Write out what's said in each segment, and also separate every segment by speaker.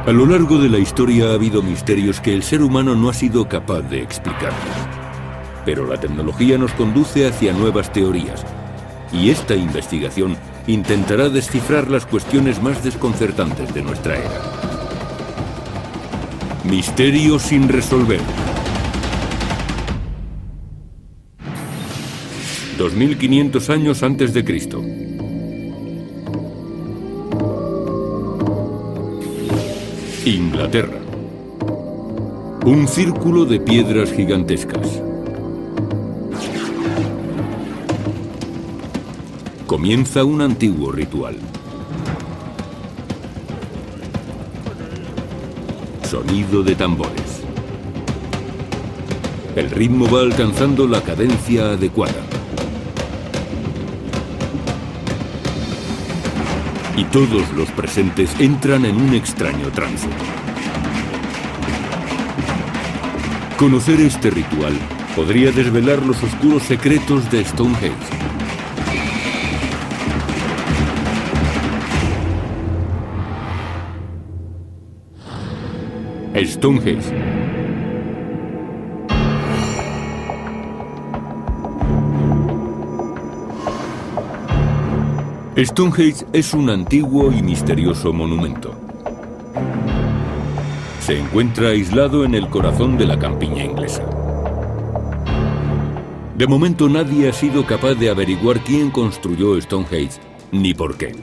Speaker 1: A lo largo de la historia ha habido misterios que el ser humano no ha sido capaz de explicar. Pero la tecnología nos conduce hacia nuevas teorías, y esta investigación intentará descifrar las cuestiones más desconcertantes de nuestra era. Misterios sin resolver. 2500 años antes de Cristo. Inglaterra. Un círculo de piedras gigantescas. Comienza un antiguo ritual. Sonido de tambores. El ritmo va alcanzando la cadencia adecuada. Y todos los presentes entran en un extraño trance. Conocer este ritual podría desvelar los oscuros secretos de Stonehenge. Stonehenge. Stonehenge es un antiguo y misterioso monumento. Se encuentra aislado en el corazón de la campiña inglesa. De momento nadie ha sido capaz de averiguar quién construyó Stonehenge ni por qué.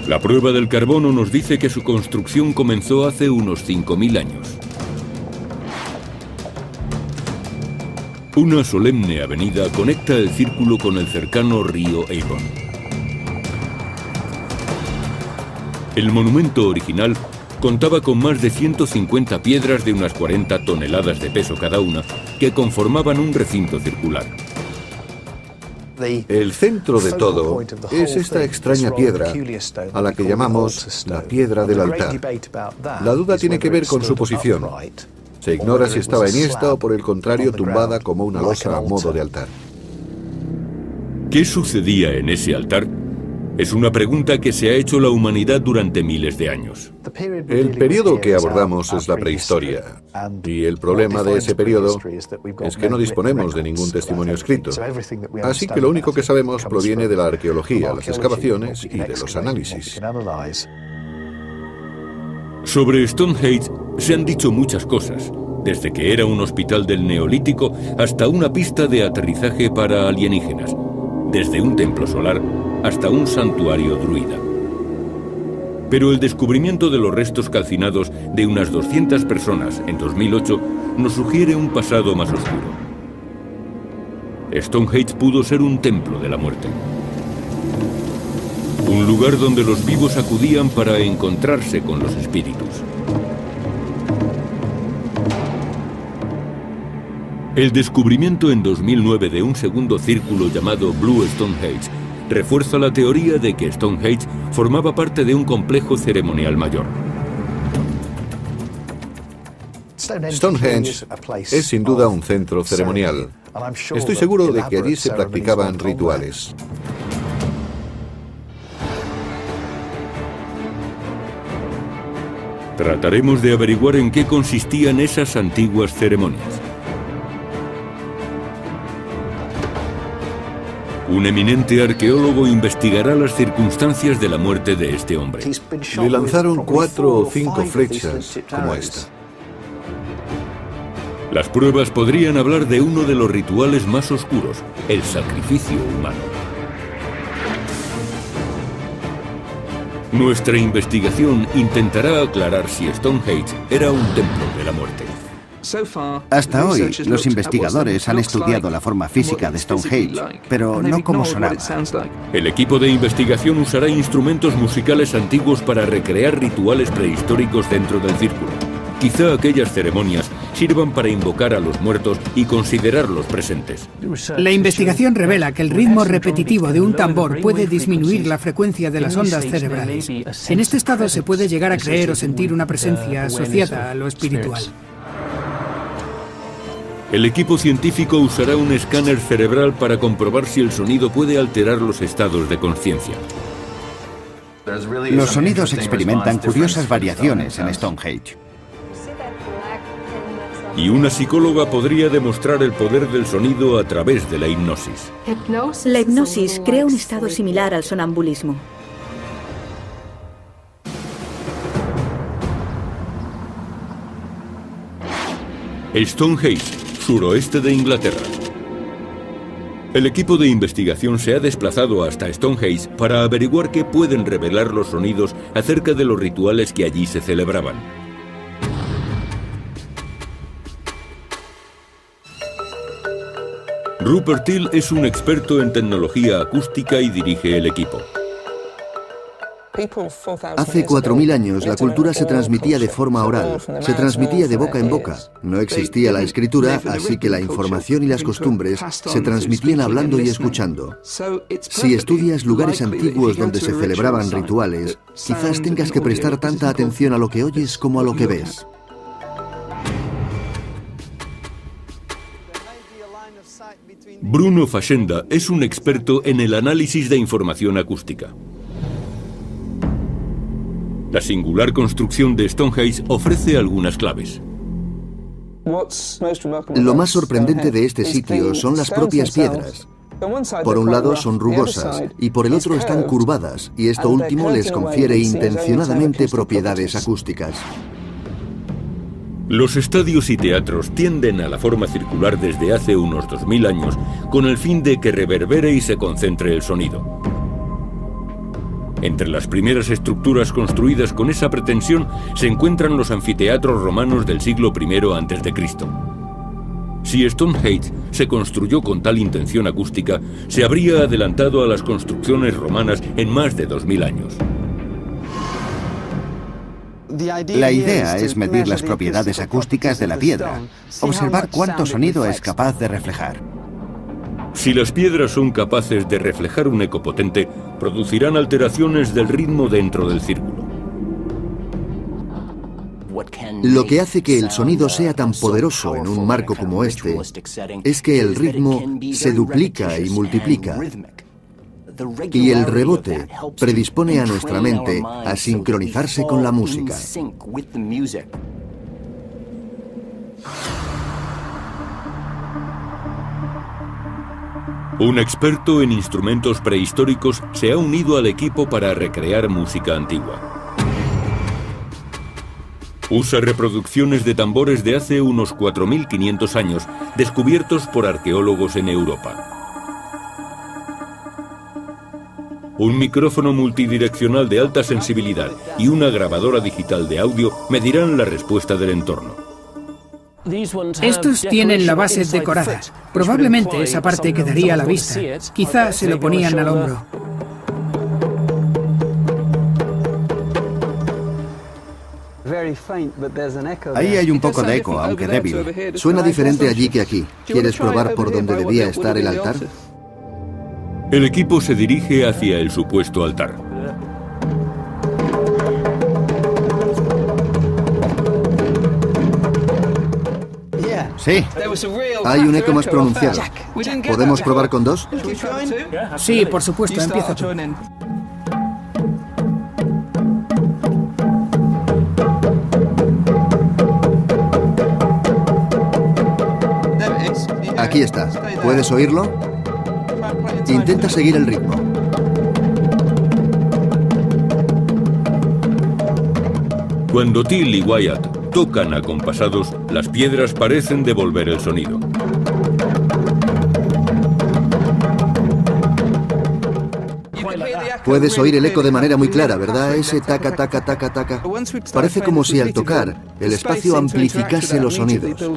Speaker 1: La prueba del carbono nos dice que su construcción comenzó hace unos 5000 años. Una solemne avenida conecta el círculo con el cercano río Avon. El monumento original contaba con más de 150 piedras de unas 40 toneladas de peso cada una, que conformaban un recinto circular.
Speaker 2: El centro de todo es esta extraña piedra, a la que llamamos la piedra del altar. La duda tiene que ver con su posición. Se ignora si estaba enhiesta o por el contrario tumbada como una losa a modo de altar.
Speaker 1: ¿Qué sucedía en ese altar? Es una pregunta que se ha hecho la humanidad durante miles de años.
Speaker 2: El periodo que abordamos es la prehistoria, y el problema de ese periodo es que no disponemos de ningún testimonio escrito. Así que lo único que sabemos proviene de la arqueología, las excavaciones y de los análisis.
Speaker 1: Sobre Stonehenge se han dicho muchas cosas, desde que era un hospital del Neolítico hasta una pista de aterrizaje para alienígenas, desde un templo solar hasta un santuario druida. Pero el descubrimiento de los restos calcinados de unas 200 personas en 2008 nos sugiere un pasado más oscuro. Stonehenge pudo ser un templo de la muerte. Un lugar donde los vivos acudían para encontrarse con los espíritus. El descubrimiento en 2009 de un segundo círculo llamado Blue Stonehenge refuerza la teoría de que Stonehenge formaba parte de un complejo ceremonial mayor.
Speaker 2: Stonehenge es sin duda un centro ceremonial. Estoy seguro de que allí se practicaban rituales.
Speaker 1: Trataremos de averiguar en qué consistían esas antiguas ceremonias. Un eminente arqueólogo investigará las circunstancias de la muerte de este hombre.
Speaker 2: Le lanzaron 4 o 5 flechas como esta.
Speaker 1: Las pruebas podrían hablar de uno de los rituales más oscuros, el sacrificio humano. Nuestra investigación intentará aclarar si Stonehenge era un templo de la muerte.
Speaker 3: Hasta hoy, los investigadores han estudiado la forma física de Stonehenge, pero no cómo sonaba.
Speaker 1: El equipo de investigación usará instrumentos musicales antiguos para recrear rituales prehistóricos dentro del círculo. Quizá aquellas ceremonias sirvan para invocar a los muertos y considerarlos presentes.
Speaker 4: La investigación revela que el ritmo repetitivo de un tambor puede disminuir la frecuencia de las ondas cerebrales. En este estado se puede llegar a creer o sentir una presencia asociada a lo espiritual.
Speaker 1: El equipo científico usará un escáner cerebral para comprobar si el sonido puede alterar los estados de conciencia.
Speaker 3: Los sonidos experimentan curiosas variaciones en Stonehenge.
Speaker 1: Y una psicóloga podría demostrar el poder del sonido a través de la hipnosis.
Speaker 5: La hipnosis crea un estado similar al sonambulismo.
Speaker 1: Stonehenge, suroeste de Inglaterra. El equipo de investigación se ha desplazado hasta Stonehenge para averiguar qué pueden revelar los sonidos acerca de los rituales que allí se celebraban. Rupert Till es un experto en tecnología acústica y dirige el equipo.
Speaker 2: Hace 4.000 años la cultura se transmitía de forma oral, se transmitía de boca en boca. No existía la escritura, así que la información y las costumbres se transmitían hablando y escuchando. Si estudias lugares antiguos donde se celebraban rituales, quizás tengas que prestar tanta atención a lo que oyes como a lo que ves.
Speaker 1: Bruno Facenda es un experto en el análisis de información acústica. La singular construcción de Stonehenge ofrece algunas claves.
Speaker 2: Lo más sorprendente de este sitio son las propias piedras. Por un lado son rugosas y por el otro están curvadas, y esto último les confiere intencionadamente propiedades acústicas.
Speaker 1: Los estadios y teatros tienden a la forma circular desde hace unos 2000 años con el fin de que reverbere y se concentre el sonido. Entre las primeras estructuras construidas con esa pretensión se encuentran los anfiteatros romanos del siglo I a.C. Si Stonehenge se construyó con tal intención acústica, se habría adelantado a las construcciones romanas en más de 2000 años.
Speaker 3: La idea es medir las propiedades acústicas de la piedra, observar cuánto sonido es capaz de reflejar.
Speaker 1: Si las piedras son capaces de reflejar un eco potente, producirán alteraciones del ritmo dentro del círculo.
Speaker 2: Lo que hace que el sonido sea tan poderoso en un marco como este es que el ritmo se duplica y multiplica. Y el rebote predispone a nuestra mente a sincronizarse con la música.
Speaker 1: Un experto en instrumentos prehistóricos se ha unido al equipo para recrear música antigua. Usa reproducciones de tambores de hace unos 4500 años, descubiertos por arqueólogos en Europa. Un micrófono multidireccional de alta sensibilidad y una grabadora digital de audio medirán la respuesta del entorno.
Speaker 4: Estos tienen la base decorada. Probablemente esa parte quedaría a la vista. Quizá se lo ponían al hombro.
Speaker 3: Ahí hay un poco de eco, aunque débil.
Speaker 2: Suena diferente allí que aquí. ¿Quieres probar por dónde debía estar el altar?
Speaker 1: El equipo se dirige hacia el supuesto altar.
Speaker 3: Sí.
Speaker 2: Hay un eco más pronunciado. ¿Podemos probar con dos?
Speaker 4: Sí, por supuesto, empieza tú.
Speaker 2: Aquí está. ¿Puedes oírlo? Intenta seguir el ritmo.
Speaker 1: Cuando Till y Wyatt tocan acompasados, las piedras parecen devolver el sonido.
Speaker 2: Puedes oír el eco de manera muy clara, ¿verdad? Ese taca, taca, taca, taca. Parece como si al tocar, el espacio amplificase los sonidos.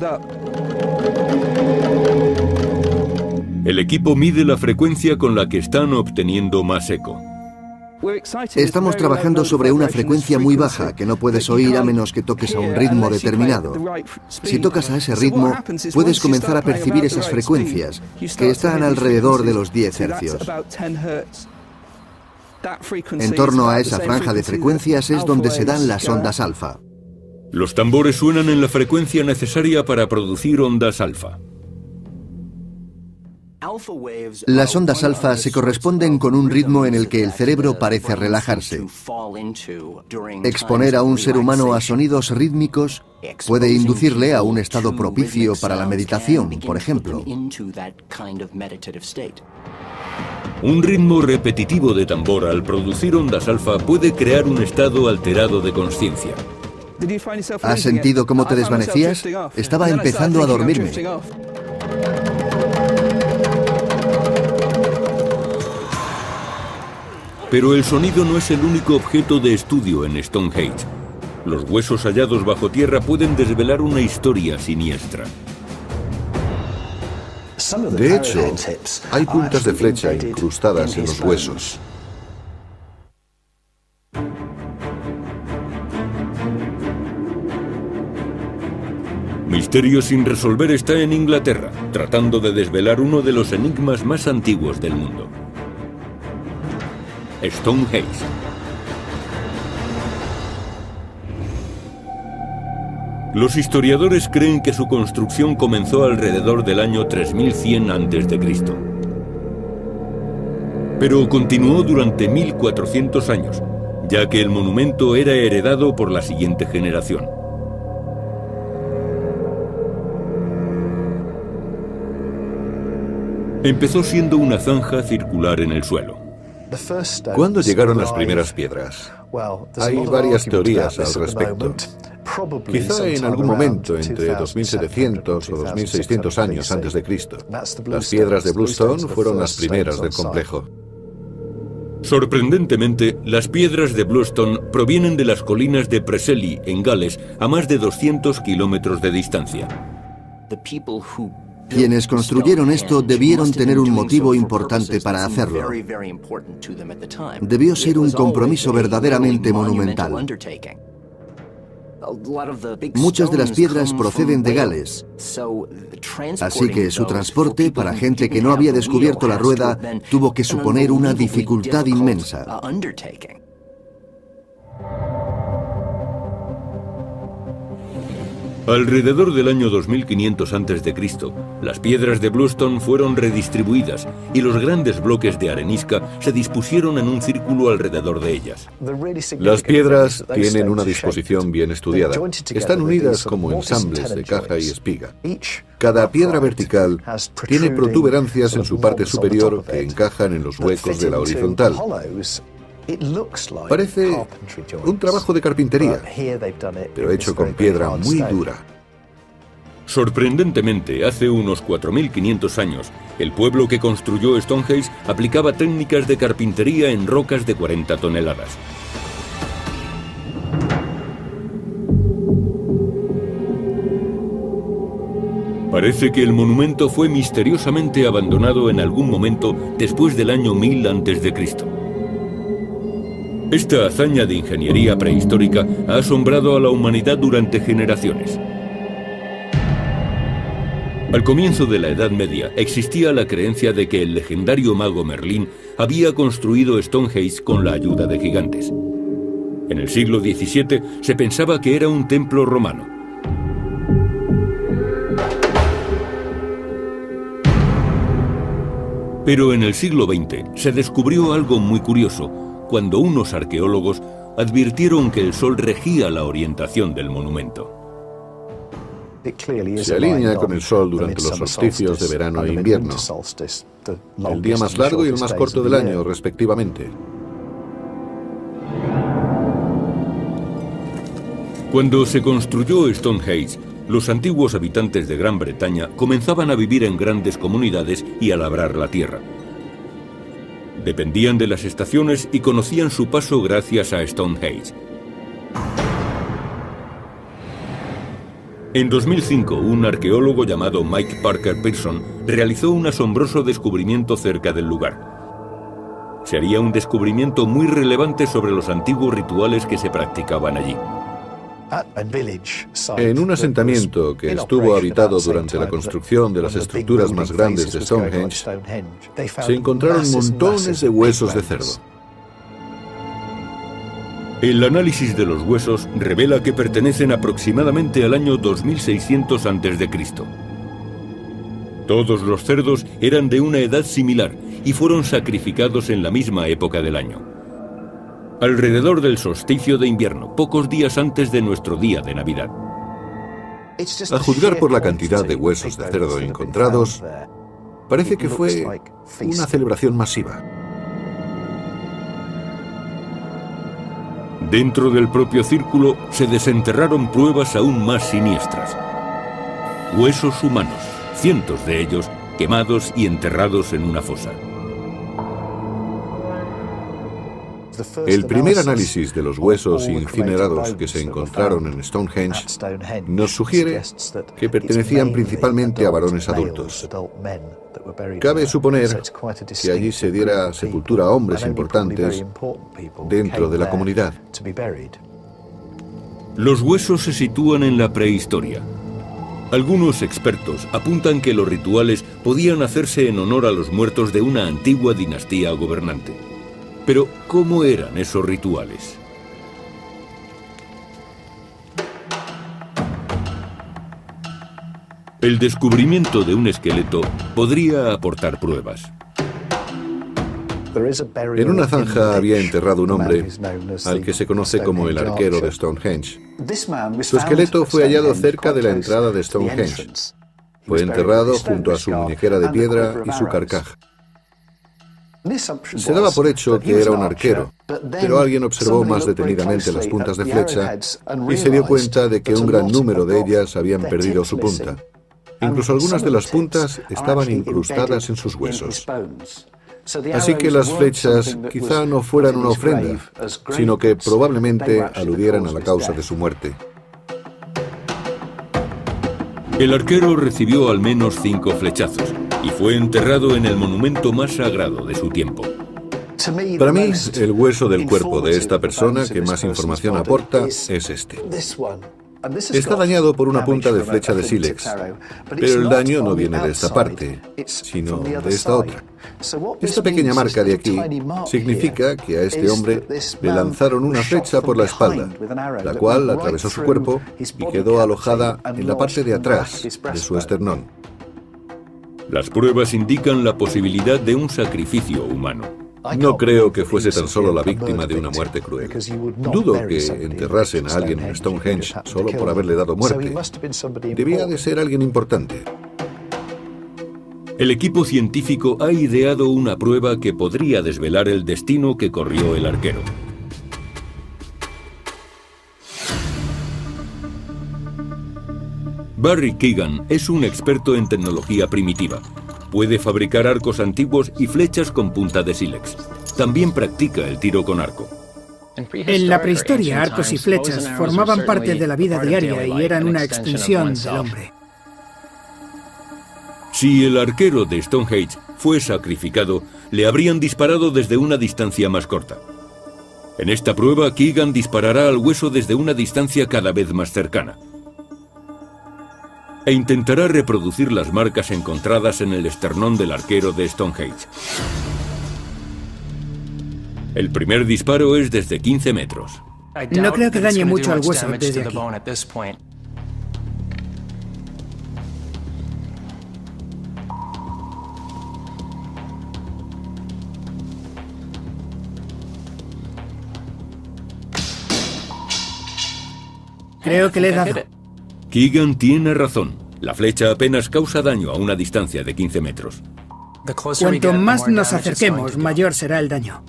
Speaker 1: El equipo mide la frecuencia con la que están obteniendo más eco.
Speaker 2: Estamos trabajando sobre una frecuencia muy baja que no puedes oír a menos que toques a un ritmo determinado. Si tocas a ese ritmo, puedes comenzar a percibir esas frecuencias, que están alrededor de los 10 hercios. En torno a esa franja de frecuencias es donde se dan las ondas alfa.
Speaker 1: Los tambores suenan en la frecuencia necesaria para producir ondas alfa.
Speaker 3: Las ondas alfa se corresponden con un ritmo en el que el cerebro parece relajarse. Exponer a un ser humano a sonidos rítmicos puede inducirle a un estado propicio para la meditación, por ejemplo.
Speaker 1: Un ritmo repetitivo de tambor al producir ondas alfa puede crear un estado alterado de conciencia.
Speaker 3: ¿Has sentido cómo te desvanecías? Estaba empezando a dormirme.
Speaker 1: Pero el sonido no es el único objeto de estudio en Stonehenge. Los huesos hallados bajo tierra pueden desvelar una historia siniestra.
Speaker 2: De hecho, hay puntas de flecha incrustadas en los huesos.
Speaker 1: Misterio sin resolver está en Inglaterra, tratando de desvelar uno de los enigmas más antiguos del mundo. Stonehenge. Los historiadores creen que su construcción comenzó alrededor del año 3100 a.C. Pero continuó durante 1400 años, ya que el monumento era heredado por la siguiente generación. Empezó siendo una zanja circular en el suelo.
Speaker 2: ¿Cuándo llegaron las primeras piedras? Hay varias teorías al respecto. Quizá en algún momento entre 2700 o 2600 años antes de Cristo. Las piedras de Bluestone fueron las primeras del complejo.
Speaker 1: Sorprendentemente, las piedras de Bluestone provienen de las colinas de Preseli, en Gales, a más de 200 kilómetros de distancia.
Speaker 3: Quienes construyeron esto debieron tener un motivo importante para hacerlo. Debió ser un compromiso verdaderamente monumental. Muchas de las piedras proceden de Gales, así que su transporte para gente que no había descubierto la rueda tuvo que suponer una dificultad inmensa.
Speaker 1: Alrededor del año 2500 a.C., las piedras de Bluestone fueron redistribuidas y los grandes bloques de arenisca se dispusieron en un círculo alrededor de ellas.
Speaker 2: Las piedras tienen una disposición bien estudiada. Están unidas como ensambles de caja y espiga. Cada piedra vertical tiene protuberancias en su parte superior que encajan en los huecos de la horizontal. Parece un trabajo de carpintería, pero hecho con piedra muy dura.
Speaker 1: Sorprendentemente, hace unos 4500 años, el pueblo que construyó Stonehenge aplicaba técnicas de carpintería en rocas de 40 toneladas. Parece que el monumento fue misteriosamente abandonado en algún momento después del año 1000 a.C. Esta hazaña de ingeniería prehistórica ha asombrado a la humanidad durante generaciones. Al comienzo de la Edad Media existía la creencia de que el legendario mago Merlín había construido Stonehenge con la ayuda de gigantes. En el siglo XVII se pensaba que era un templo romano. Pero en el siglo XX se descubrió algo muy curioso, cuando unos arqueólogos advirtieron que el sol regía la orientación del monumento.
Speaker 2: Se alinea con el sol durante los solsticios de verano e invierno, el día más largo y el más corto del año, respectivamente.
Speaker 1: Cuando se construyó Stonehenge, los antiguos habitantes de Gran Bretaña comenzaban a vivir en grandes comunidades y a labrar la tierra. Dependían de las estaciones y conocían su paso gracias a Stonehenge. En 2005, un arqueólogo llamado Mike Parker Pearson realizó un asombroso descubrimiento cerca del lugar. Sería un descubrimiento muy relevante sobre los antiguos rituales que se practicaban allí.
Speaker 2: En un asentamiento que estuvo habitado durante la construcción de las estructuras más grandes de Stonehenge, se encontraron montones de huesos de cerdo.
Speaker 1: El análisis de los huesos revela que pertenecen aproximadamente al año 2600 a.C. Todos los cerdos eran de una edad similar y fueron sacrificados en la misma época del año. Alrededor del solsticio de invierno, pocos días antes de nuestro día de Navidad.
Speaker 2: A juzgar por la cantidad de huesos de cerdo encontrados, parece que fue una celebración masiva.
Speaker 1: Dentro del propio círculo se desenterraron pruebas aún más siniestras. Huesos humanos, cientos de ellos quemados y enterrados en una fosa.
Speaker 2: El primer análisis de los huesos incinerados que se encontraron en Stonehenge nos sugiere que pertenecían principalmente a varones adultos. Cabe suponer que allí se diera sepultura a hombres importantes dentro de la comunidad.
Speaker 1: Los huesos se sitúan en la prehistoria. Algunos expertos apuntan que los rituales podían hacerse en honor a los muertos de una antigua dinastía gobernante. Pero, ¿cómo eran esos rituales? El descubrimiento de un esqueleto podría aportar pruebas.
Speaker 2: En una zanja había enterrado un hombre al que se conoce como el arquero de Stonehenge. Su esqueleto fue hallado cerca de la entrada de Stonehenge. Fue enterrado junto a su muñequera de piedra y su carcaj. Se daba por hecho que era un arquero, pero alguien observó más detenidamente las puntas de flecha y se dio cuenta de que un gran número de ellas habían perdido su punta. Incluso algunas de las puntas estaban incrustadas en sus huesos. Así que las flechas quizá no fueran una ofrenda, sino que probablemente aludieran a la causa de su muerte.
Speaker 1: El arquero recibió al menos 5 flechazos y fue enterrado en el monumento más sagrado de su tiempo.
Speaker 2: Para mí, el hueso del cuerpo de esta persona que más información aporta es este. Está dañado por una punta de flecha de sílex, pero el daño no viene de esta parte, sino de esta otra. Esta pequeña marca de aquí significa que a este hombre le lanzaron una flecha por la espalda, la cual atravesó su cuerpo y quedó alojada en la parte de atrás de su esternón.
Speaker 1: Las pruebas indican la posibilidad de un sacrificio humano.
Speaker 2: No creo que fuese tan solo la víctima de una muerte cruel. Dudo que enterrasen a alguien en Stonehenge solo por haberle dado muerte. Debía de ser alguien importante.
Speaker 1: El equipo científico ha ideado una prueba que podría desvelar el destino que corrió el arquero. Barry Keegan es un experto en tecnología primitiva. Puede fabricar arcos antiguos y flechas con punta de sílex. También practica el tiro con arco.
Speaker 4: En la prehistoria, arcos y flechas formaban parte de la vida diaria y eran una extensión del hombre.
Speaker 1: Si el arquero de Stonehenge fue sacrificado, le habrían disparado desde una distancia más corta. En esta prueba, Keegan disparará al hueso desde una distancia cada vez más cercana. E intentará reproducir las marcas encontradas en el esternón del arquero de Stonehenge. El primer disparo es desde 15 metros.
Speaker 4: No creo que dañe mucho al hueso desde aquí. Creo que le he dado.
Speaker 1: Keegan tiene razón. La flecha apenas causa daño a una distancia de 15 metros.
Speaker 4: Cuanto más nos acerquemos, mayor será el daño.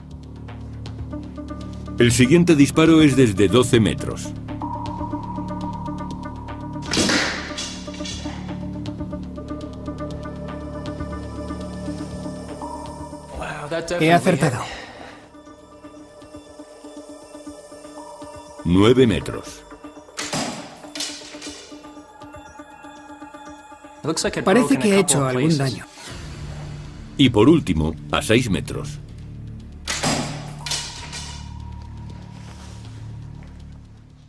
Speaker 1: El siguiente disparo es desde 12 metros.
Speaker 4: He acertado.
Speaker 1: 9 metros.
Speaker 4: Parece que ha hecho algún daño.
Speaker 1: Y por último, a 6 metros.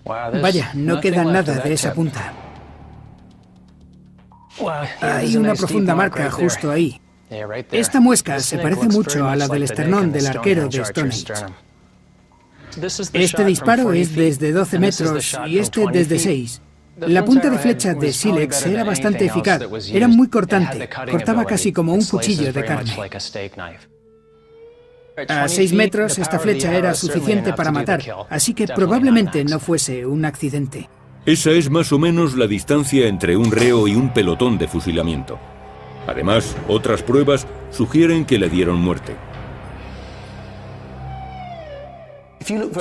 Speaker 4: Vaya, no queda nada de esa punta. Hay una profunda marca justo ahí. Esta muesca se parece mucho a la del esternón del arquero de Stonehenge. Este disparo es desde 12 metros y este desde 6. La punta de flecha de sílex era bastante eficaz, era muy cortante, cortaba casi como un cuchillo de carne. A 6 metros esta flecha era suficiente para matar, así que probablemente no fuese un accidente.
Speaker 1: Esa es más o menos la distancia entre un reo y un pelotón de fusilamiento. Además, otras pruebas sugieren que le dieron muerte.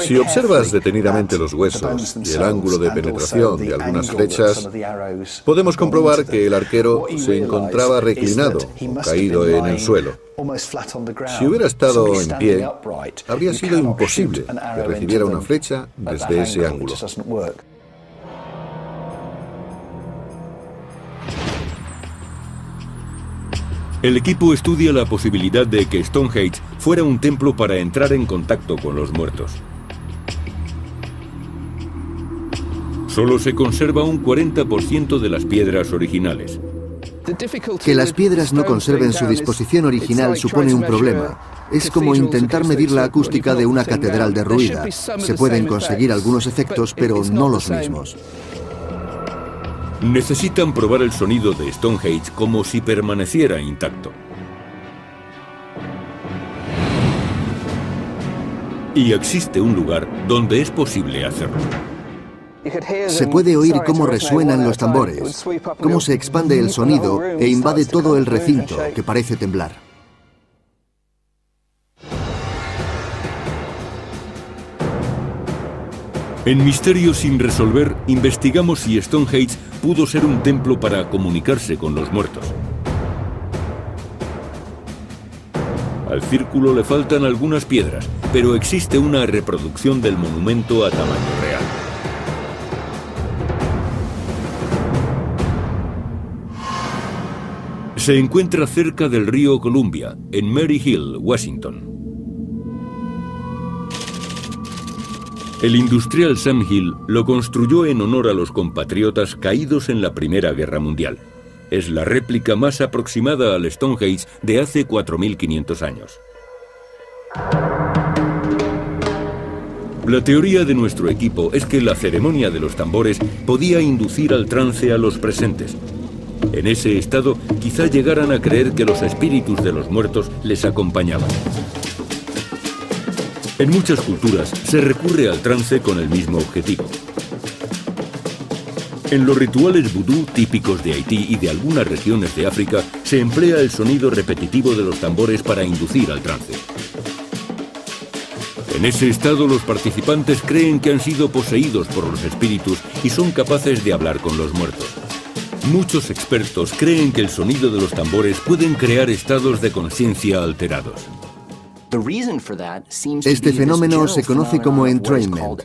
Speaker 2: Si observas detenidamente los huesos y el ángulo de penetración de algunas flechas, podemos comprobar que el arquero se encontraba reclinado o caído en el suelo. Si hubiera estado en pie, habría sido imposible que recibiera una flecha desde ese ángulo.
Speaker 1: El equipo estudia la posibilidad de que Stonehenge fuera un templo para entrar en contacto con los muertos. Solo se conserva un 40% de las piedras originales.
Speaker 3: Que las piedras no conserven su disposición original supone un problema. Es como intentar medir la acústica de una catedral derruida. Se pueden conseguir algunos efectos, pero no los mismos.
Speaker 1: Necesitan probar el sonido de Stonehenge como si permaneciera intacto. Y existe un lugar donde es posible hacerlo.
Speaker 3: Se puede oír cómo resuenan los tambores, cómo se expande el sonido e invade todo el recinto, que parece temblar.
Speaker 1: En Misterios sin resolver, investigamos si Stonehenge pudo ser un templo para comunicarse con los muertos. Al círculo le faltan algunas piedras, pero existe una reproducción del monumento a tamaño real. Se encuentra cerca del río Columbia, en Mary Hill, Washington. El industrial Sam Hill lo construyó en honor a los compatriotas caídos en la Primera Guerra Mundial. Es la réplica más aproximada al Stonehenge de hace 4.500 años. La teoría de nuestro equipo es que la ceremonia de los tambores podía inducir al trance a los presentes. En ese estado, quizá llegaran a creer que los espíritus de los muertos les acompañaban. En muchas culturas se recurre al trance con el mismo objetivo. En los rituales vudú típicos de Haití y de algunas regiones de África se emplea el sonido repetitivo de los tambores para inducir al trance. En ese estado los participantes creen que han sido poseídos por los espíritus y son capaces de hablar con los muertos. Muchos expertos creen que el sonido de los tambores pueden crear estados de conciencia alterados.
Speaker 3: Este fenómeno se conoce como entrainment.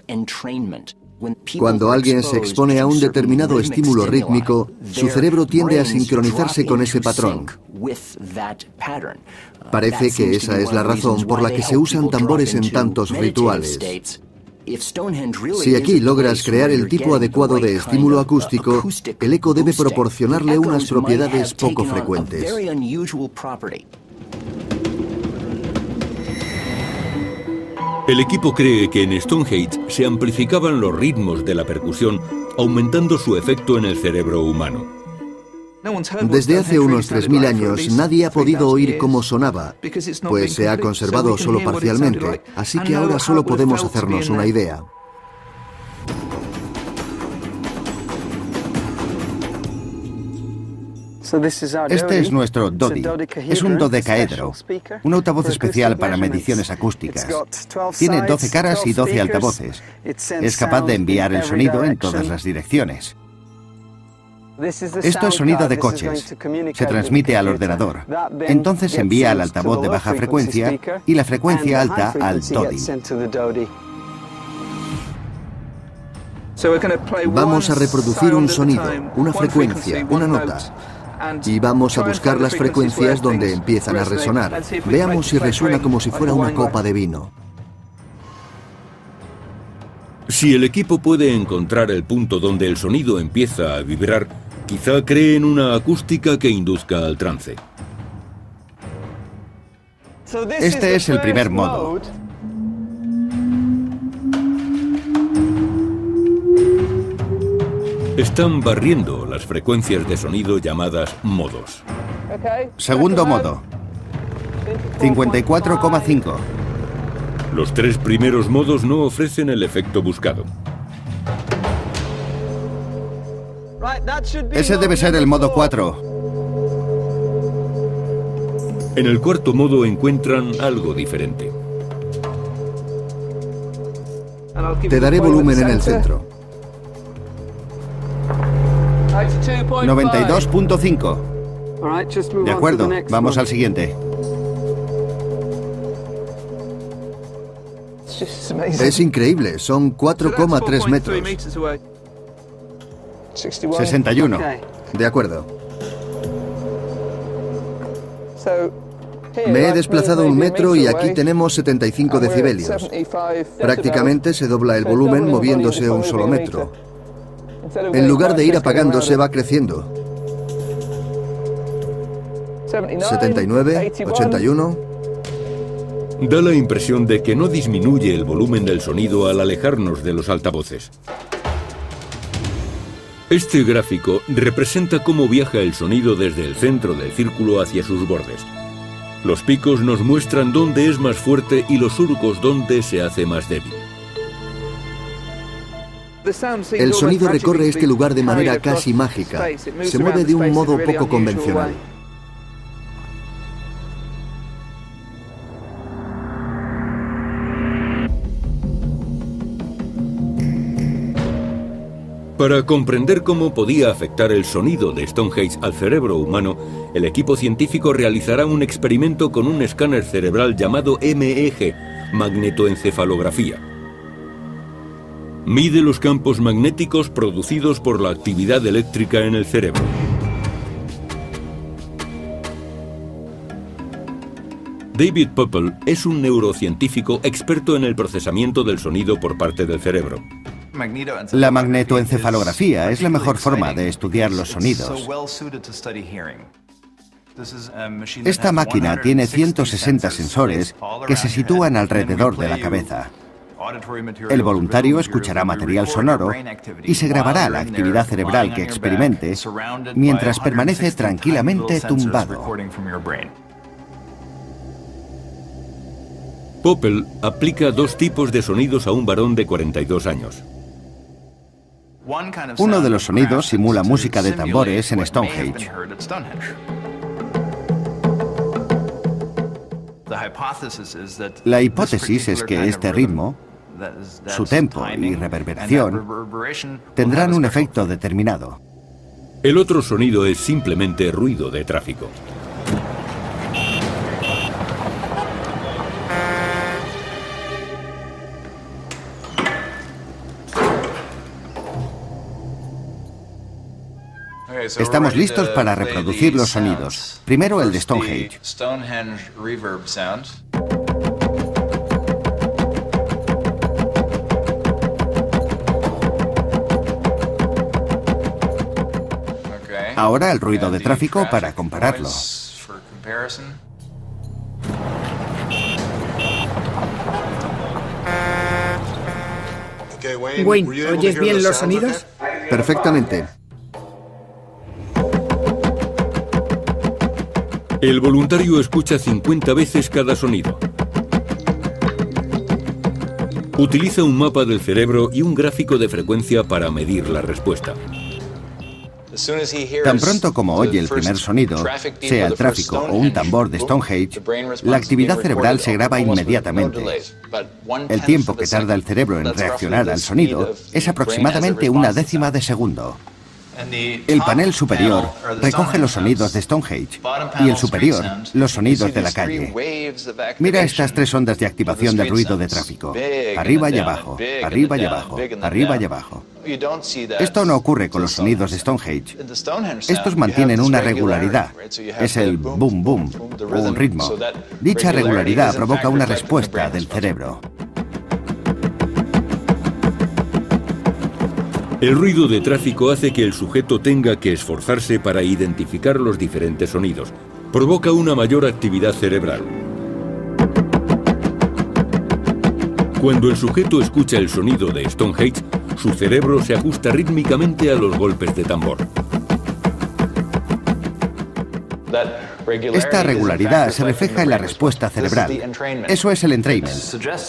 Speaker 3: Cuando alguien se expone a un determinado estímulo rítmico, su cerebro tiende a sincronizarse con ese patrón. Parece que esa es la razón por la que se usan tambores en tantos rituales. Si aquí logras crear el tipo adecuado de estímulo acústico, el eco debe proporcionarle unas propiedades poco frecuentes.
Speaker 1: El equipo cree que en Stonehenge se amplificaban los ritmos de la percusión, aumentando su efecto en el cerebro humano.
Speaker 3: Desde hace unos 3.000 años nadie ha podido oír cómo sonaba, pues se ha conservado solo parcialmente, así que ahora solo podemos hacernos una idea.
Speaker 6: Este es nuestro Dodi. Es un dodecaedro, un altavoz especial para mediciones acústicas. Tiene 12 caras y 12 altavoces. Es capaz de enviar el sonido en todas las direcciones. Esto es sonido de coches. Se transmite al ordenador. Entonces se envía al altavoz de baja frecuencia y la frecuencia alta al Dodi.
Speaker 3: Vamos a reproducir un sonido, una frecuencia, una nota. Y vamos a buscar las frecuencias donde empiezan a resonar. Veamos si resuena como si fuera una copa de vino.
Speaker 1: Si el equipo puede encontrar el punto donde el sonido empieza a vibrar, quizá creen una acústica que induzca al trance.
Speaker 6: Este es el primer modo.
Speaker 1: Están barriendo las frecuencias de sonido llamadas modos.
Speaker 6: Segundo modo. 54,5.
Speaker 1: Los 3 primeros modos no ofrecen el efecto buscado.
Speaker 6: Ese debe ser el modo 4.
Speaker 1: En el cuarto modo encuentran algo diferente.
Speaker 2: Te daré volumen en el centro.
Speaker 6: 92,5. De acuerdo, vamos al siguiente.
Speaker 2: Es increíble, son 4,3 metros.
Speaker 6: 61.
Speaker 2: De acuerdo. Me he desplazado 1 metro y aquí tenemos 75 decibelios. Prácticamente se dobla el volumen moviéndose 1 solo metro. En lugar de ir apagándose, va creciendo. 79, 81...
Speaker 1: Da la impresión de que no disminuye el volumen del sonido al alejarnos de los altavoces. Este gráfico representa cómo viaja el sonido desde el centro del círculo hacia sus bordes. Los picos nos muestran dónde es más fuerte y los surcos dónde se hace más débil.
Speaker 2: El sonido recorre este lugar de manera casi mágica. Se mueve de un modo poco convencional.
Speaker 1: Para comprender cómo podía afectar el sonido de Stonehenge al cerebro humano, el equipo científico realizará un experimento con un escáner cerebral llamado MEG, magnetoencefalografía. Mide los campos magnéticos producidos por la actividad eléctrica en el cerebro. David Poeppel es un neurocientífico experto en el procesamiento del sonido por parte del cerebro.
Speaker 6: La magnetoencefalografía es la mejor forma de estudiar los sonidos. Esta máquina tiene 160 sensores que se sitúan alrededor de la cabeza. El voluntario escuchará material sonoro y se grabará la actividad cerebral que experimente mientras permanece tranquilamente tumbado.
Speaker 1: Poeppel aplica 2 tipos de sonidos a un varón de 42 años.
Speaker 6: Uno de los sonidos simula música de tambores en Stonehenge. La hipótesis es que este ritmo, su tempo y reverberación tendrán un efecto determinado.
Speaker 1: El otro sonido es simplemente ruido de tráfico.
Speaker 6: Estamos listos para reproducir los sonidos. Primero el de Stonehenge. Ahora el ruido de tráfico para compararlo.
Speaker 4: Wayne, ¿oyes bien los sonidos?
Speaker 2: Perfectamente.
Speaker 1: El voluntario escucha 50 veces cada sonido. Utiliza un mapa del cerebro y un gráfico de frecuencia para medir la respuesta.
Speaker 6: Tan pronto como oye el primer sonido, sea el tráfico o un tambor de Stonehenge, la actividad cerebral se graba inmediatamente. El tiempo que tarda el cerebro en reaccionar al sonido es aproximadamente 1/10 de segundo. El panel superior recoge los sonidos de Stonehenge y el superior los sonidos de la calle. Mira estas 3 ondas de activación del ruido de tráfico. Arriba y abajo, arriba y abajo, arriba y abajo. Esto no ocurre con los sonidos de Stonehenge. Estos mantienen una regularidad. Es el boom boom, o un ritmo. Dicha regularidad provoca una respuesta del cerebro.
Speaker 1: El ruido de tráfico hace que el sujeto tenga que esforzarse para identificar los diferentes sonidos. Provoca una mayor actividad cerebral. Cuando el sujeto escucha el sonido de Stonehenge, su cerebro se ajusta rítmicamente a los golpes de tambor.
Speaker 6: Esta regularidad se refleja en la respuesta cerebral. Eso es el entrainment.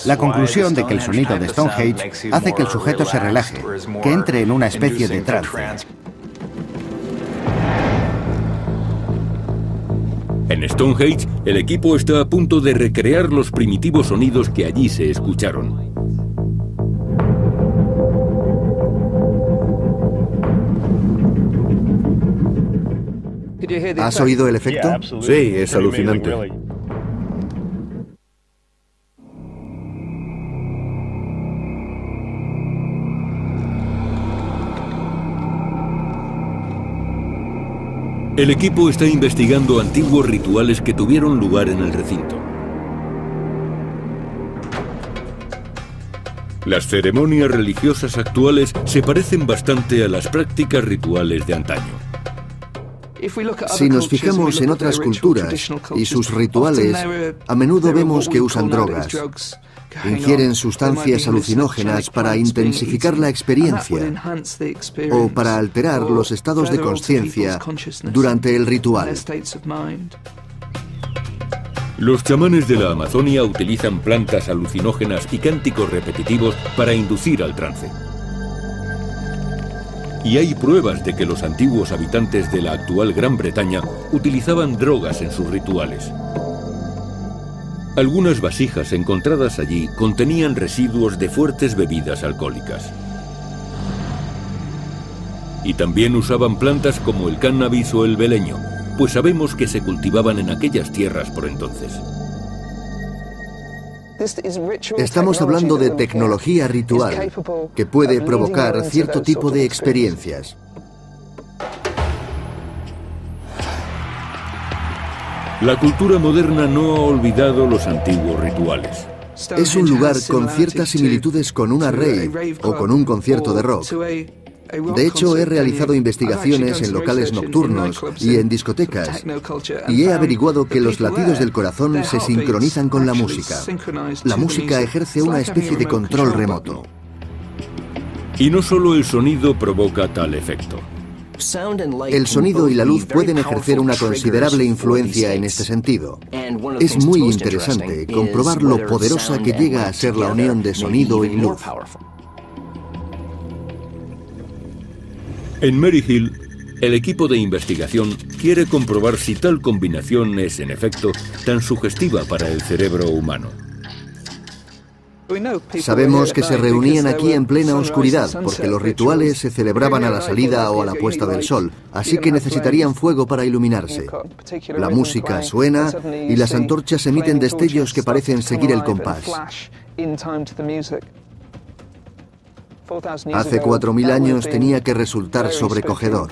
Speaker 6: La conclusión de que el sonido de Stonehenge hace que el sujeto se relaje, que entre en una especie de trance.
Speaker 1: En Stonehenge, el equipo está a punto de recrear los primitivos sonidos que allí se escucharon.
Speaker 3: ¿Has oído el efecto?
Speaker 2: Sí, es alucinante.
Speaker 1: El equipo está investigando antiguos rituales que tuvieron lugar en el recinto. Las ceremonias religiosas actuales se parecen bastante a las prácticas rituales de antaño.
Speaker 3: Si nos fijamos en otras culturas y sus rituales, a menudo vemos que usan drogas. Ingieren sustancias alucinógenas para intensificar la experiencia o para alterar los estados de consciencia durante el ritual.
Speaker 1: Los chamanes de la Amazonia utilizan plantas alucinógenas y cánticos repetitivos para inducir al trance. Y hay pruebas de que los antiguos habitantes de la actual Gran Bretaña utilizaban drogas en sus rituales. Algunas vasijas encontradas allí contenían residuos de fuertes bebidas alcohólicas. Y también usaban plantas como el cannabis o el beleño, pues sabemos que se cultivaban en aquellas tierras por entonces.
Speaker 3: Estamos hablando de tecnología ritual que puede provocar cierto tipo de experiencias.
Speaker 1: La cultura moderna no ha olvidado los antiguos rituales.
Speaker 3: Es un lugar con ciertas similitudes con una rave o con un concierto de rock. De hecho, he realizado investigaciones en locales nocturnos y en discotecas y he averiguado que los latidos del corazón se sincronizan con la música. La música ejerce una especie de control remoto.
Speaker 1: Y no solo el sonido provoca tal efecto.
Speaker 3: El sonido y la luz pueden ejercer una considerable influencia en este sentido. Es muy interesante comprobar lo poderosa que llega a ser la unión de sonido y luz.
Speaker 1: En Maryhill, el equipo de investigación quiere comprobar si tal combinación es, en efecto, tan sugestiva para el cerebro humano.
Speaker 3: Sabemos que se reunían aquí en plena oscuridad, porque los rituales se celebraban a la salida o a la puesta del sol, así que necesitarían fuego para iluminarse. La música suena y las antorchas emiten destellos que parecen seguir el compás. Hace 4000 años tenía que resultar sobrecogedor.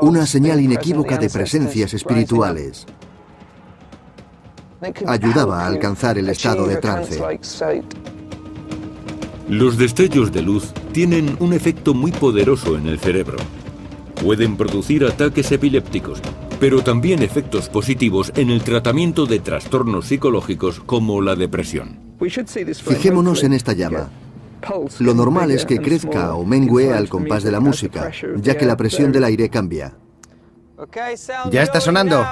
Speaker 3: Una señal inequívoca de presencias espirituales. Ayudaba a alcanzar el estado de trance.
Speaker 1: Los destellos de luz tienen un efecto muy poderoso en el cerebro. Pueden producir ataques epilépticos, pero también efectos positivos en el tratamiento de trastornos psicológicos como la depresión.
Speaker 3: Fijémonos en esta llama. Lo normal es que crezca o mengue al compás de la música, ya que la presión del aire cambia.
Speaker 6: ¡Ya está sonando!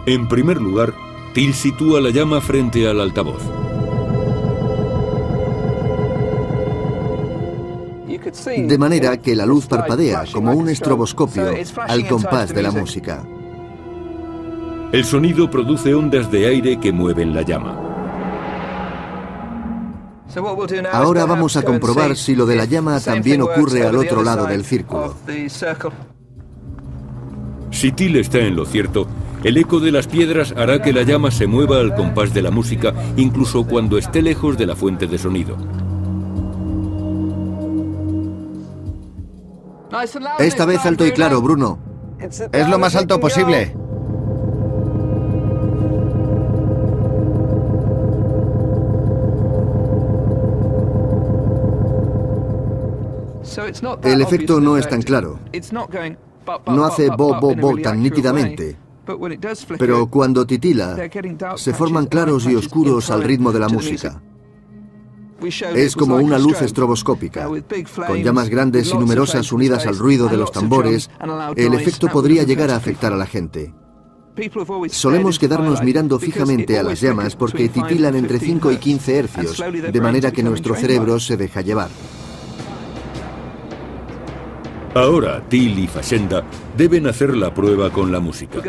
Speaker 1: En primer lugar, Till sitúa la llama frente al altavoz.
Speaker 3: De manera que la luz parpadea como un estroboscopio al compás de la música.
Speaker 1: El sonido produce ondas de aire que mueven la llama.
Speaker 3: Ahora vamos a comprobar si lo de la llama también ocurre al otro lado del círculo.
Speaker 1: Si Till está en lo cierto, el eco de las piedras hará que la llama se mueva al compás de la música, incluso cuando esté lejos de la fuente de sonido.
Speaker 3: Esta vez alto y claro, Bruno.
Speaker 6: Es lo más alto posible.
Speaker 3: El efecto no es tan claro. No hace bo, bo, bo tan nítidamente. Pero cuando titila, se forman claros y oscuros al ritmo de la música. Es como una luz estroboscópica. Con llamas grandes y numerosas unidas al ruido de los tambores, el efecto podría llegar a afectar a la gente. Solemos quedarnos mirando fijamente a las llamas porque titilan entre 5 y 15 hercios, de manera que nuestro cerebro se deja llevar.
Speaker 1: Ahora, Till y Fashenda deben hacer la prueba con la música.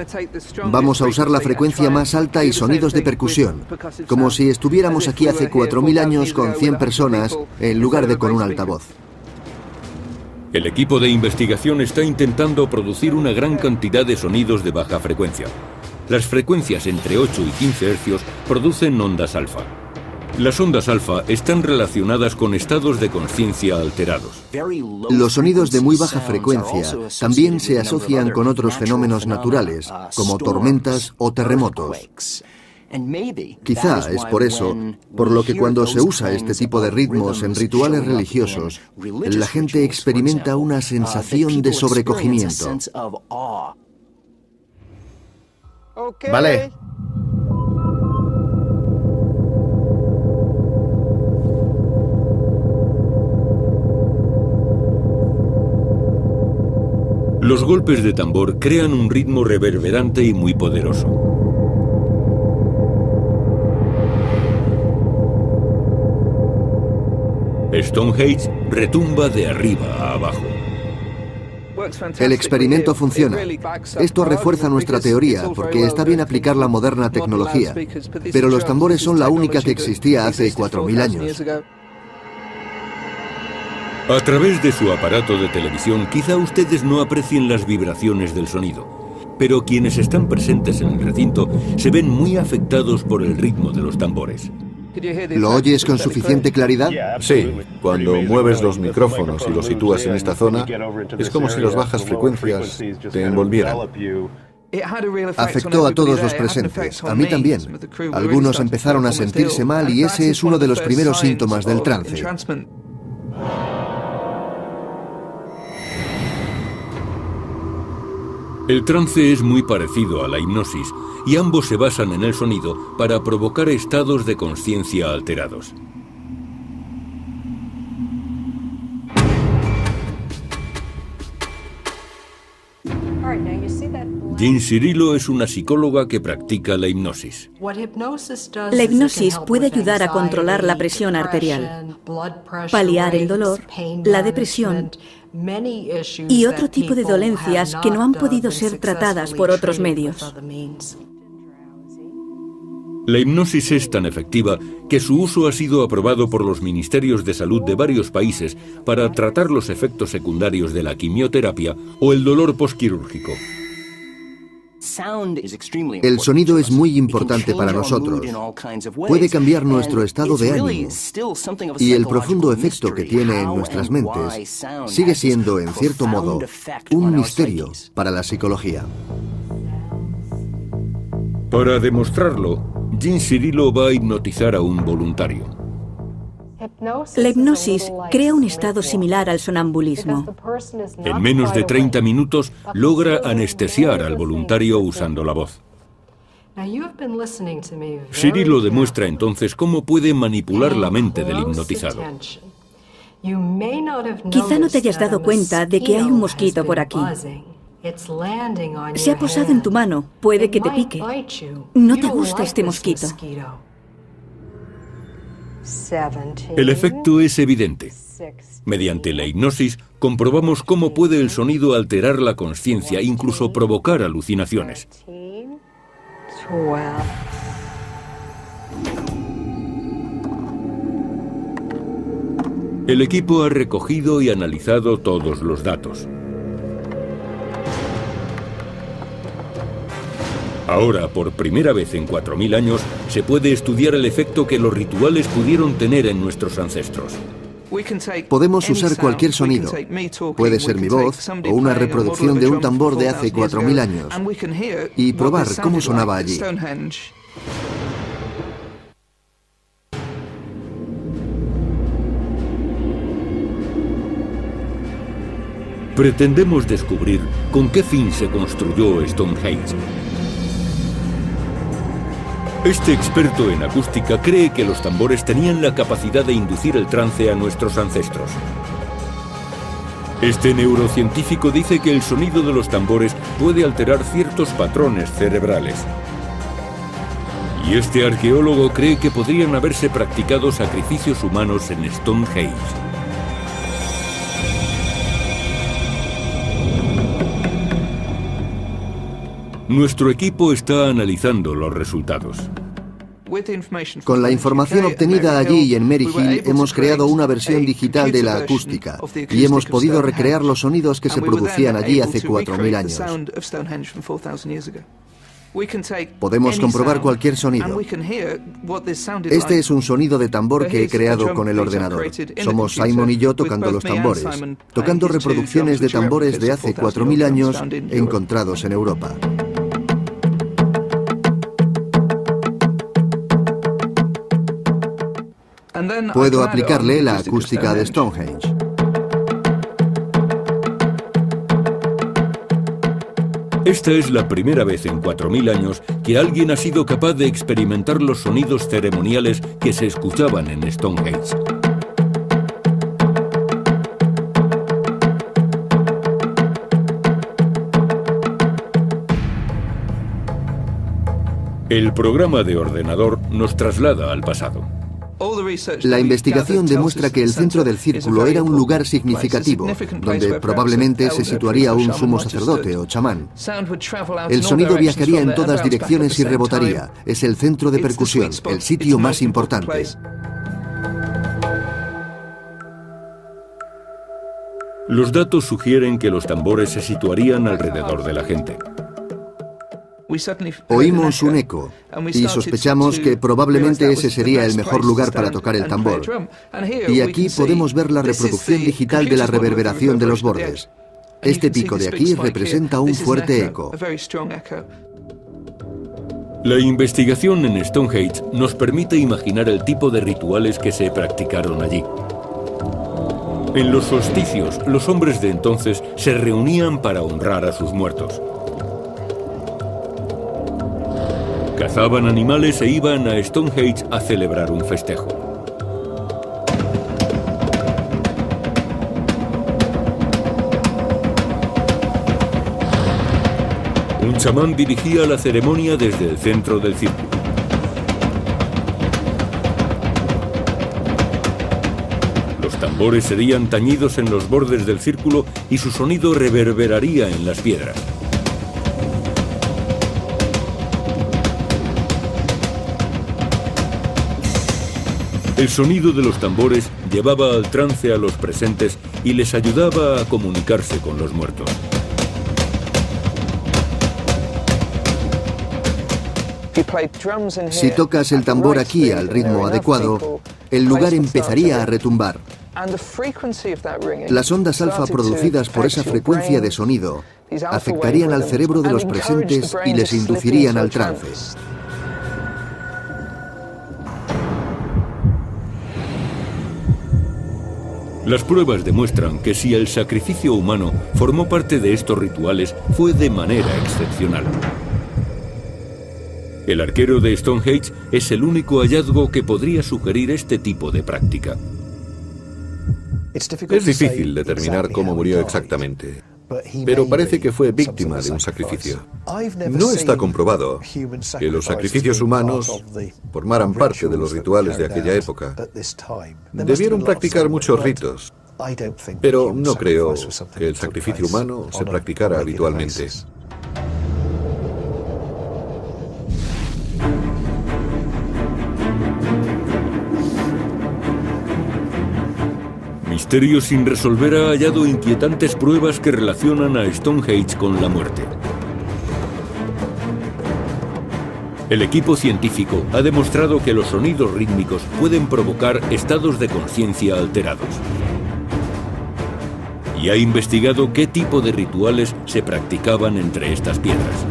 Speaker 3: Vamos a usar la frecuencia más alta y sonidos de percusión, como si estuviéramos aquí hace 4000 años con 100 personas en lugar de con un altavoz.
Speaker 1: El equipo de investigación está intentando producir una gran cantidad de sonidos de baja frecuencia. Las frecuencias entre 8 y 15 hercios producen ondas alfa. Las ondas alfa están relacionadas con estados de conciencia alterados.
Speaker 3: Los sonidos de muy baja frecuencia también se asocian con otros fenómenos naturales, como tormentas o terremotos. Quizá es por eso, por lo que cuando se usa este tipo de ritmos en rituales religiosos, la gente experimenta una sensación de sobrecogimiento.
Speaker 6: Vale.
Speaker 1: Los golpes de tambor crean un ritmo reverberante y muy poderoso. Stonehenge retumba de arriba a abajo.
Speaker 3: El experimento funciona. Esto refuerza nuestra teoría, porque está bien aplicar la moderna tecnología. Pero los tambores son la única que existía hace 4000 años.
Speaker 1: A través de su aparato de televisión, quizá ustedes no aprecien las vibraciones del sonido, pero quienes están presentes en el recinto se ven muy afectados por el ritmo de los tambores.
Speaker 3: ¿Lo oyes con suficiente claridad?
Speaker 2: Sí, cuando mueves los micrófonos y los sitúas en esta zona, es como si las bajas frecuencias te envolvieran.
Speaker 3: Afectó a todos los presentes, a mí también. Algunos empezaron a sentirse mal y ese es uno de los primeros síntomas del trance.
Speaker 1: El trance es muy parecido a la hipnosis y ambos se basan en el sonido para provocar estados de conciencia alterados. Jean Cirillo es una psicóloga que practica la hipnosis.
Speaker 5: La hipnosis puede ayudar a controlar la presión arterial, paliar el dolor, la depresión y otro tipo de dolencias que no han podido ser tratadas por otros medios.
Speaker 1: La hipnosis es tan efectiva que su uso ha sido aprobado por los ministerios de salud de varios países para tratar los efectos secundarios de la quimioterapia o el dolor postquirúrgico.
Speaker 3: El sonido es muy importante para nosotros. Puede cambiar nuestro estado de ánimo. Y el profundo efecto que tiene en nuestras mentes sigue siendo, en cierto modo, un misterio para la psicología.
Speaker 1: Para demostrarlo, Jean Cirillo va a hipnotizar a un voluntario.
Speaker 5: La hipnosis crea un estado similar al sonambulismo.
Speaker 1: En menos de 30 minutos logra anestesiar al voluntario usando la voz. Cirillo demuestra entonces cómo puede manipular la mente del hipnotizado.
Speaker 5: Quizá no te hayas dado cuenta de que hay un mosquito por aquí. Se ha posado en tu mano, puede que te pique. No te gusta este mosquito.
Speaker 1: El efecto es evidente. Mediante la hipnosis comprobamos cómo puede el sonido alterar la conciencia, incluso provocar alucinaciones. El equipo ha recogido y analizado todos los datos. Ahora, por primera vez en 4000 años, se puede estudiar el efecto que los rituales pudieron tener en nuestros ancestros.
Speaker 3: Podemos usar cualquier sonido. Puede ser mi voz o una reproducción de un tambor de hace 4000 años y probar cómo sonaba allí.
Speaker 1: Pretendemos descubrir con qué fin se construyó Stonehenge. Este experto en acústica cree que los tambores tenían la capacidad de inducir el trance a nuestros ancestros. Este neurocientífico dice que el sonido de los tambores puede alterar ciertos patrones cerebrales. Y este arqueólogo cree que podrían haberse practicado sacrificios humanos en Stonehenge. Nuestro equipo está analizando los resultados.
Speaker 3: Con la información obtenida allí y en Mary Hill hemos creado una versión digital de la acústica y hemos podido recrear los sonidos que se producían allí hace 4.000 años. Podemos comprobar cualquier sonido. Este es un sonido de tambor que he creado con el ordenador. Somos Simon y yo tocando los tambores, tocando reproducciones de tambores de hace 4.000 años encontrados en Europa. Puedo aplicarle la acústica de Stonehenge.
Speaker 1: Esta es la primera vez en 4.000 años que alguien ha sido capaz de experimentar los sonidos ceremoniales que se escuchaban en Stonehenge. El programa de ordenador nos traslada al pasado.
Speaker 3: La investigación demuestra que el centro del círculo era un lugar significativo, donde probablemente se situaría un sumo sacerdote o chamán. El sonido viajaría en todas direcciones y rebotaría. Es el centro de percusión, el sitio más importante.
Speaker 1: Los datos sugieren que los tambores se situarían alrededor de la gente.
Speaker 3: Oímos un eco y sospechamos que probablemente ese sería el mejor lugar para tocar el tambor. Y aquí podemos ver la reproducción digital de la reverberación de los bordes. Este pico de aquí representa un fuerte eco.
Speaker 1: La investigación en Stonehenge nos permite imaginar el tipo de rituales que se practicaron allí. En los solsticios, los hombres de entonces se reunían para honrar a sus muertos. Cazaban animales e iban a Stonehenge a celebrar un festejo. Un chamán dirigía la ceremonia desde el centro del círculo. Los tambores serían tañidos en los bordes del círculo y su sonido reverberaría en las piedras. El sonido de los tambores llevaba al trance a los presentes y les ayudaba a comunicarse con los muertos.
Speaker 3: Si tocas el tambor aquí al ritmo adecuado, el lugar empezaría a retumbar. Las ondas alfa producidas por esa frecuencia de sonido afectarían al cerebro de los presentes y les inducirían al trance.
Speaker 1: Las pruebas demuestran que si el sacrificio humano formó parte de estos rituales, fue de manera excepcional. El arquero de Stonehenge es el único hallazgo que podría sugerir este tipo de práctica.
Speaker 2: Es difícil determinar cómo murió exactamente, pero parece que fue víctima de un sacrificio. No está comprobado que los sacrificios humanos formaran parte de los rituales de aquella época. Debieron practicar muchos ritos, pero no creo que el sacrificio humano se practicara habitualmente.
Speaker 1: Misterio sin resolver ha hallado inquietantes pruebas que relacionan a Stonehenge con la muerte. El equipo científico ha demostrado que los sonidos rítmicos pueden provocar estados de conciencia alterados. Y ha investigado qué tipo de rituales se practicaban entre estas piedras.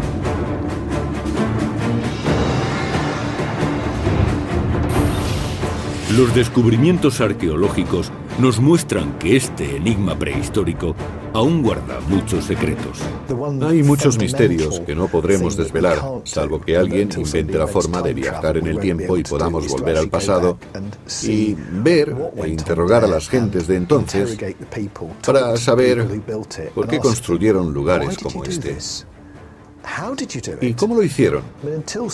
Speaker 1: Los descubrimientos arqueológicos nos muestran que este enigma prehistórico aún guarda muchos secretos.
Speaker 2: Hay muchos misterios que no podremos desvelar, salvo que alguien invente la forma de viajar en el tiempo y podamos volver al pasado y ver e interrogar a las gentes de entonces para saber por qué construyeron lugares como este. ¿Y cómo lo hicieron?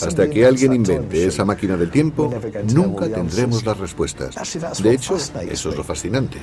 Speaker 2: Hasta que alguien invente esa máquina del tiempo, nunca tendremos las respuestas. De hecho, eso es lo fascinante.